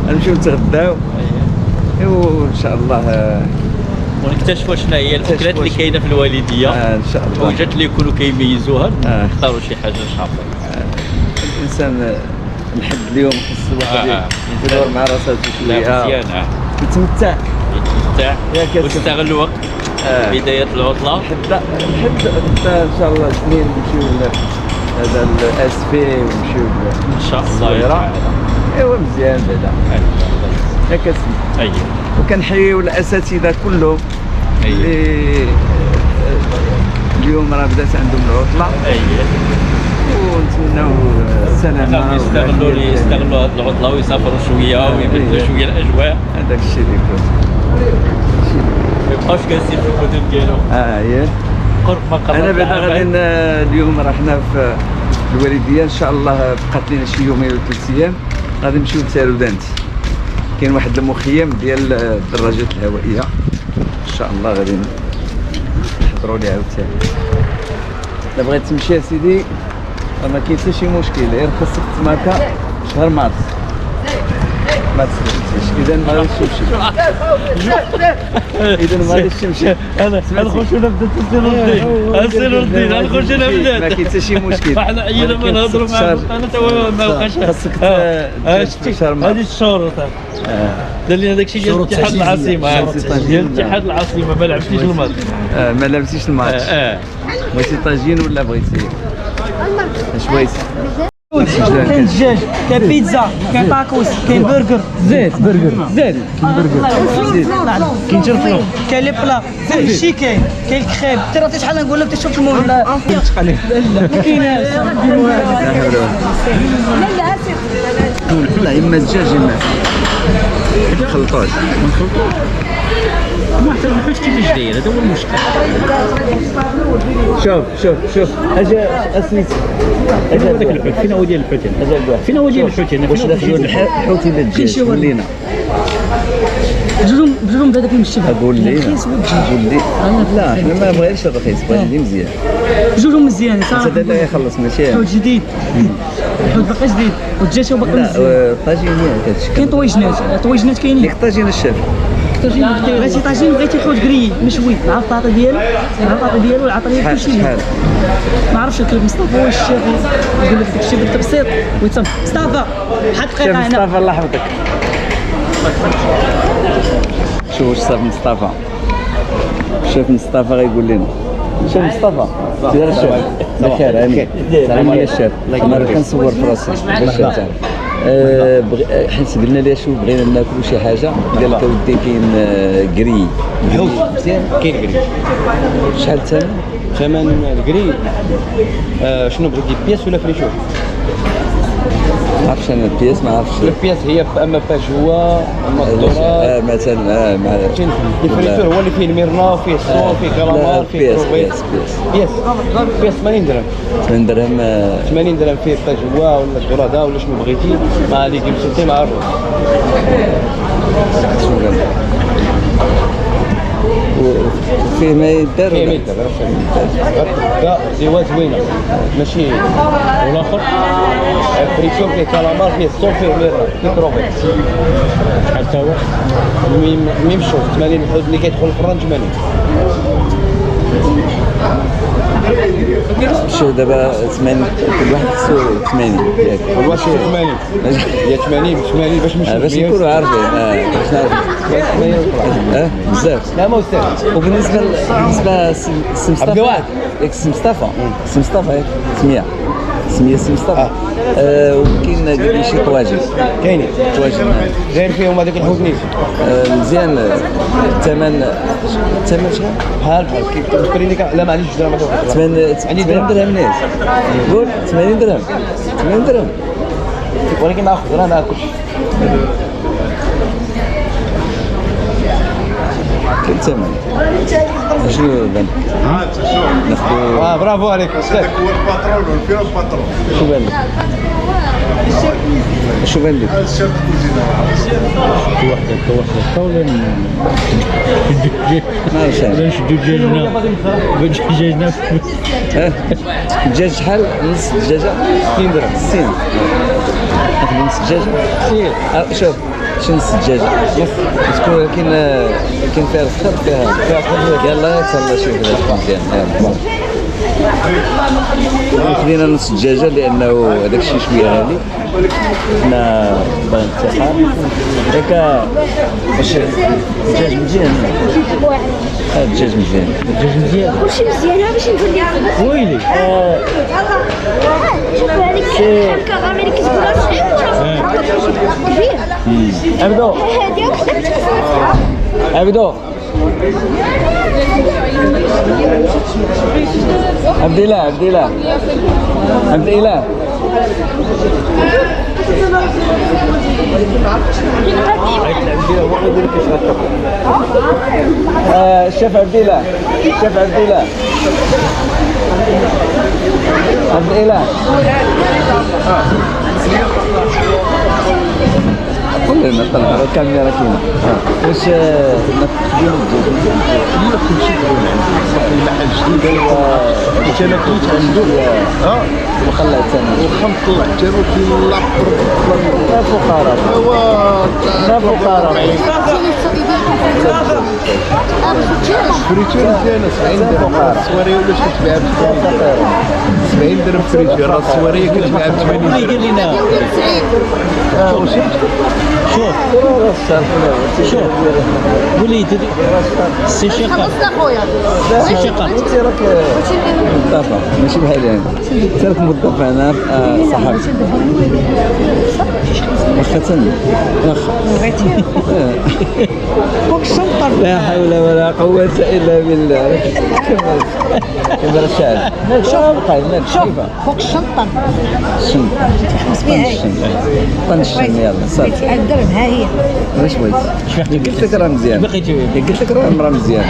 نمشيو نتغداو وان شاء الله ونكتشفوا شنو هي الفكرات اللي كاينه في الوالديه. ان شاء الله الحويجات اللي يكونوا كيميزوها نختاروا شي حاجه شابه. الانسان نحد اليوم خص الواحد يدور مع راسه شويه مزيان. يتمتع ويستغل الوقت. بدايه العطله نحد ان شاء الله الاثنين نمشيو هذا الاسفي ونمشيو ان شاء الله تعالى. ايوا مزيان بعدا ياك اسمع. اييه وكنحييو الاساتذه كلهم اللي اليوم راه بدات عندهم العطله. اييه ونتمناو السلامه. يستغلوا هذه العطله ويسافروا شويه ويبدلوا شويه الاجواء. هذاك الشيء اللي يكون ما يبقاوش جالسين في المدن ديالهم. اييه قرب ما قرب. انا بعدا غادي اليوم راه حنا في الوالديه ان شاء الله بقات لنا شي يومين ولا 3 ايام غادي نمشيو لتارودانت. كاين واحد المخيم ديال الدراجات الهوائيه ان شاء الله غادي نحضروا ليه عاوتاني. الا بغيت تمشي يا سيدي ما كاين حتى شي مشكل، غير خاصك تماكا شهر مارس ما تسلمتيش. اذا ما غاديش تمشي اذا ما غاديش تمشي. انا نخرج انا بدات السير الدين نخرج انا بدات ما كاين حتى شي مشكل. احنا عينا ما نهضروا مع انا تو ما بقاش. خاصك شتي هذه الشروط دار لنا داك الشيء ديال اتحاد العاصمه. ديال اتحاد العاصمه ما لعبتيش الماتش. ما لعبتيش الماتش. بغيتي طاجين ولا بغيتي شويس؟ كاين دجاج، كاين بيتزا، كاين تاكوس، كاين برجر. زيت كاين ترفلو، كاين لي بلا، كاين الشي، كاين الكريب. انت راه شحال نقول لك تشوف المول لا ما كايناش. لا اما الدجاج اما ما نخلطوش. ما حتى ما كيفاش داير هذا هو المشكل. شوف اجا اسميت اجا هذاك الحوت فين هو ديال الحوت هنا؟ فين هو ديال الحوت هنا؟ واش داخل الحوت ولا الدجاج؟ قول لينا بجوجهم بهذاك المشبه. قول لينا قول لي. لا حنا ما بغيناش الرخيص، بغينا اللي مزيان. بجوجهم مزيانين صراحه. هذا لا يخلص ماشي حوت جديد، الحوت باقي جديد والدجاج باقي مزيان. لا الطاجين ياك هادشي كاين طويجنات كاينين. ديك الطاجين الشاف. بغيتي طاجين بغيتي حوت كري مشوي مع البطاطا ديالو والعطريه كلشي. ما عرفتش الكلب مصطفى واش الشيخ يقول لك داك الشيء بالتبسيط ويتم مصطفى حط دقيقه هنا. مصطفى الله يحفظك. شوف واش صاب مصطفى. شوف مصطفى غيقول لنا. شوف مصطفى سير الشيف بخير هاني. سلام عليك الشيف. انا راه كنصور في راسي الشيف حيت قلنا ليه شوف بغينا ناكلوا شي حاجه قال لك اودي كاين كري مزيان. كاين كري. شحال الثمن؟ ثمن الكري شنو بغيتي بياس ولا فريشو؟ ما عرفتش انا البياس ما عرفتش. البياس هي اما باجوا اما الدورات مثلا مع الفريتور هو اللي فيه الميرنا وفيه الصون فيه كالامار فيه بياس كروفيت. بياس 80 درهم. 80 درهم 80 درهم فيه باجوا ولا الدورادا ولا شنو بغيتي مع لي كيمسوتي مع الروز. شنو قال وفيه ما يدار فيه ما يدار غتبدا ديوا زوينه ماشي. والاخر الفريتور فيه كالامار فيه الصون فيه ميرنا فيه كروفيت. شحال حتى هو؟ ميمشو 80 الحوت اللي كيدخل الفران 80. شوف دابا 80 كل واحد خصو 80 ياك. كل واحد 80 هي 80 باش نمشي باش نكونوا عارفين باش نعرفوا بزاف. لا ما استاهل. وبالنسبه سي مصطفى عبد الواحد ياك سي مصطفى ياك سميه سي مصطفى. وكاين قال لي شي طواجن. كاينين طواجن داير فيهم هذاك الحوت نيت مزيان. الثمن شحال؟ بحال كتذكري لي لا معليش درهم. 80 درهم ناس. قول 80 درهم ولكن ناخذ انا ناكل. كم ثمن؟ شنو بان؟ ناخذ. برافو عليك استاذ. هو الباترون والفيرا الباترون. شو بان لك؟ شو بان لك؟ الشيف كوزينه. واحده ولا ما عرفتش انا. نشدو دجاجنا الدجاج شحال؟ نص الدجاجه 60 درهم. 60 نص دجاجه شوف شي نص دجاجه تكون كاين فيها الفخر فيها يلا يلا شوف هذا مزيان يلا خدينا نص دجاجه لانه هذاك الشيء شويه غالي حنا باغي نتسحر ياك باش الدجاج مزيان الدجاج مزيان كلشي مزيان باش نقول لك ويلي شوف هذيك شحال كغامي اللي كتقولها صحيح كبير عبدو هذه وحده عبدو عبد الله الشيف عبد الله قول لنا طلع على الكاميرا كاينه واش نقدروا نديروا كلشي المحل جديد حيت انا كنت عنده وخلعت انا وخمط الجرو في الاخر فقراء فريتور ديالنا 70 درهم السواريه ولا كتباع ب 70 درهم فريتور السواريه كتباع ب 80 درهم قال لنا شوف وليد سي شقة خلصنا خويا سي شقة انت راك موظفه ماشي بحال انا انت راك موظفه انا صحابي واخا تاني فوق الشنطه لا حول ولا قوه الا بالله كبر الشعر شوف فوق الشنطه طنشن يلا صافي الدرهم ها هي واش بغيت قلت لك راه مزيان قلت لك راه مزيان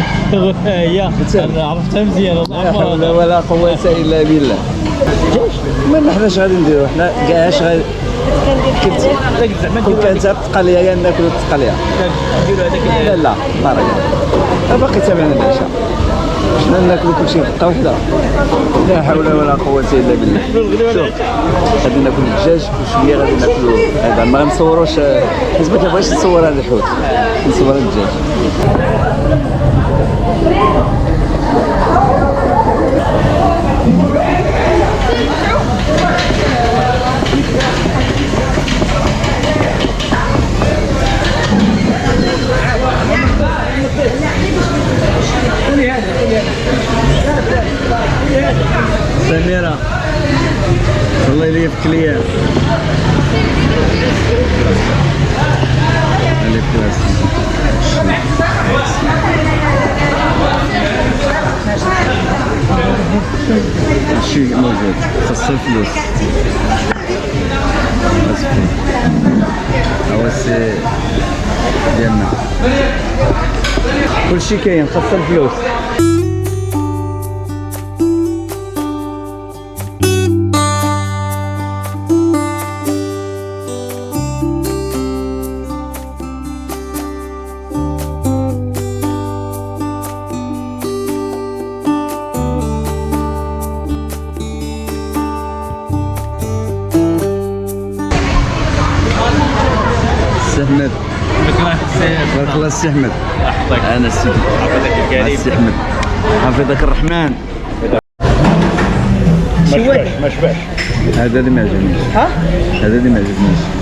هي انا عرفتها مزيان لا حول ولا قوه الا بالله ما حناش غادي نديرو حنا كاع اش غادي كنت انت التقاليه يا ناكلو التقاليه لا لا بارك باقي تابعنا العشاء حنا ناكلو كلشي في دقه وحده لا حول ولا قوه الا بالله شوف غادي ناكلو الدجاج وشويه غادي ناكلو هذا ما غنصوروش حيت ما كنبغيش نصور هذا الحوت نصور الدجاج سميرة الله يليف كليا عليك الشيء موجود خاص الفلوس هو السي ديالنا كلشي كاين خاص الفلوس احمد بارك الله السي احمد انا السيدي حفظك الكريم السي احمد حفظك الرحمن ما شبعش هذا اللي ما عجبنيش هذا اللي ما عجبنيش